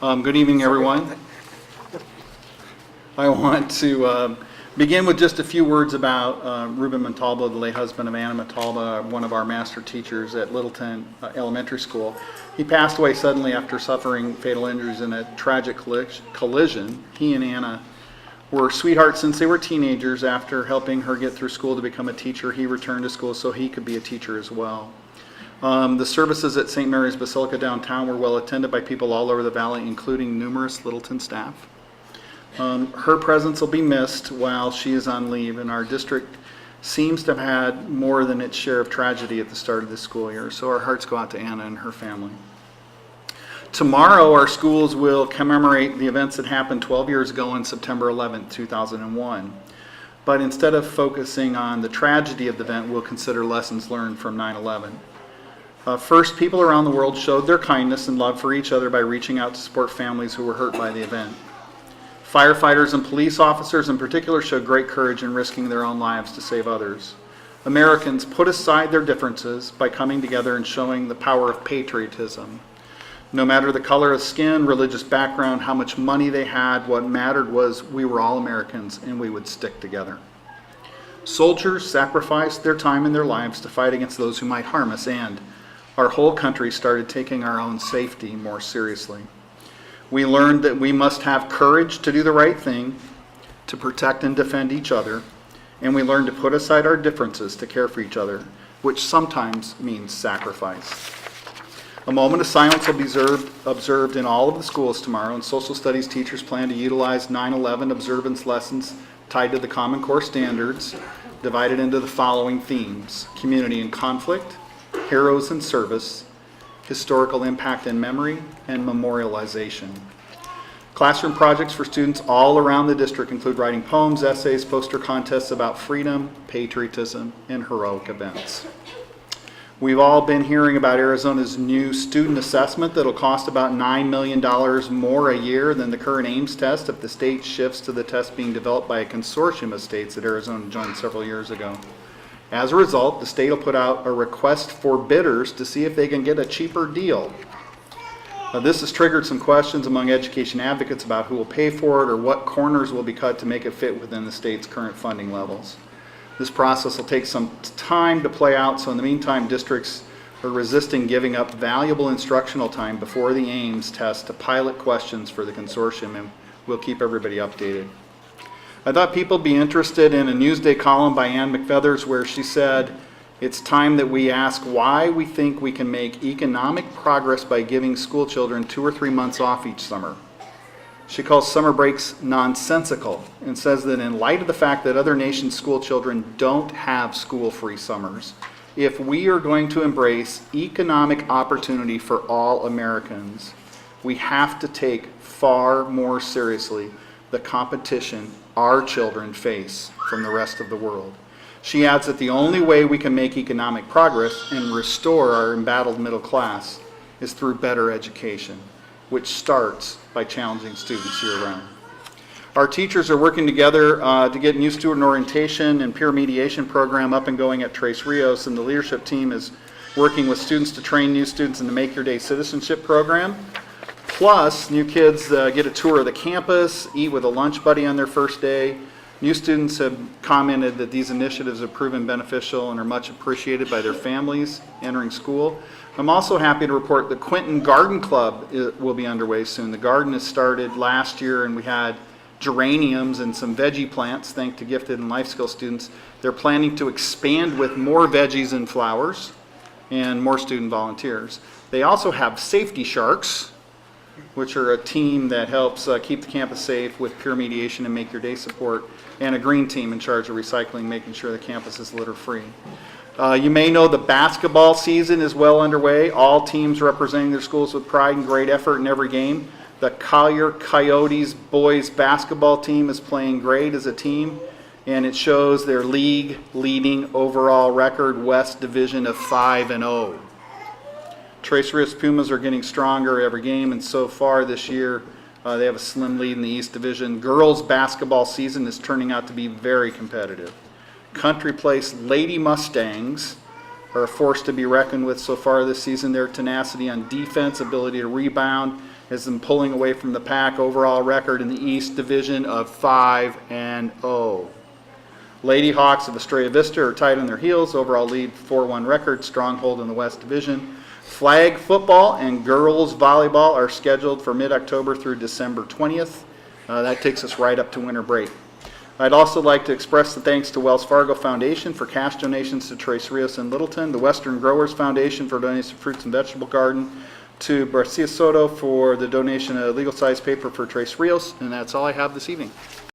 Good evening, everyone. I want to begin with just a few words about Ruben Montalvo, the late husband of Anna Montalvo, one of our master teachers at Littleton Elementary School. He passed away suddenly after suffering fatal injuries in a tragic collision. He and Anna were sweethearts since they were teenagers. After helping her get through school to become a teacher, he returned to school so he could be a teacher as well. The services at St. Mary's Basilica downtown were well attended by people all over the valley, including numerous Littleton staff. Her presence will be missed while she is on leave, and our district seems to have had more than its share of tragedy at the start of this school year, so our hearts go out to Anna and her family. Tomorrow, our schools will commemorate the events that happened 12 years ago on September 11th, 2001. But instead of focusing on the tragedy of the event, we'll consider lessons learned from 9/11. First, people around the world showed their kindness and love for each other by reaching out to support families who were hurt by the event. Firefighters and police officers in particular showed great courage in risking their own lives to save others. Americans put aside their differences by coming together and showing the power of patriotism. No matter the color of skin, religious background, how much money they had, what mattered was we were all Americans and we would stick together. Soldiers sacrificed their time and their lives to fight against those who might harm us, and our whole country started taking our own safety more seriously. We learned that we must have courage to do the right thing, to protect and defend each other, and we learned to put aside our differences to care for each other, which sometimes means sacrifice. A moment of silence will be observed in all of the schools tomorrow, and social studies teachers plan to utilize 9/11 observance lessons tied to the Common Core standards, divided into the following themes: community and conflict, heroes and service, historical impact and memory, and memorialization. Classroom projects for students all around the district include writing poems, essays, poster contests about freedom, patriotism, and heroic events. We've all been hearing about Arizona's new student assessment that'll cost about $9 million more a year than the current Ames test if the state shifts to the test being developed by a consortium of states that Arizona joined several years ago. As a result, the state will put out a request for bidders to see if they can get a cheaper deal. This has triggered some questions among education advocates about who will pay for it or what corners will be cut to make it fit within the state's current funding levels. This process will take some time to play out, so in the meantime, districts are resisting giving up valuable instructional time before the Ames test to pilot questions for the consortium, and we'll keep everybody updated. I thought people would be interested in a Newsday column by Ann McFeathers where she said, "It's time that we ask why we think we can make economic progress by giving school children 2 or 3 months off each summer." She calls summer breaks nonsensical and says that in light of the fact that other nations' school children don't have school-free summers, if we are going to embrace economic opportunity for all Americans, we have to take far more seriously the competition our children face from the rest of the world. She adds that the only way we can make economic progress and restore our embattled middle class is through better education, which starts by challenging students year-round. Our teachers are working together to get new student orientation and peer mediation program up and going at Tres Rios, and the leadership team is working with students to train new students in the Make Your Day citizenship program. Plus, new kids get a tour of the campus, eat with a lunch buddy on their first day. New students have commented that these initiatives have proven beneficial and are much appreciated by their families entering school. I'm also happy to report the Quinton Garden Club will be underway soon. The garden has started last year, and we had geraniums and some veggie plants thanks to gifted and life skill students. They're planning to expand with more veggies and flowers and more student volunteers. They also have Safety Sharks, which are a team that helps keep the campus safe with peer mediation and Make Your Day support, and a green team in charge of recycling, making sure the campus is litter-free. You may know the basketball season is well underway. All teams representing their schools with pride and great effort in every game. The Collier Coyotes boys basketball team is playing great as a team, and it shows their league-leading overall record, West Division of 5-0. Tres Rios Pumas are getting stronger every game, and so far this year they have a slim lead in the East Division. Girls basketball season is turning out to be very competitive. Country Place Lady Mustangs are a force to be reckoned with so far this season. Their tenacity on defense, ability to rebound, has been pulling away from the pack. Overall record in the East Division of 5-0. Lady Hawks of Estrella Vista are tied on their heels. Overall lead 4-1 record, stronghold in the West Division. Flag football and girls volleyball are scheduled for mid-October through December 20th. That takes us right up to winter break. I'd also like to express the thanks to Wells Fargo Foundation for cash donations to Tres Rios and Littleton, the Western Growers Foundation for donating to fruits and vegetable garden, to Garcia Soto for the donation of legal size paper for Tres Rios, and that's all I have this evening.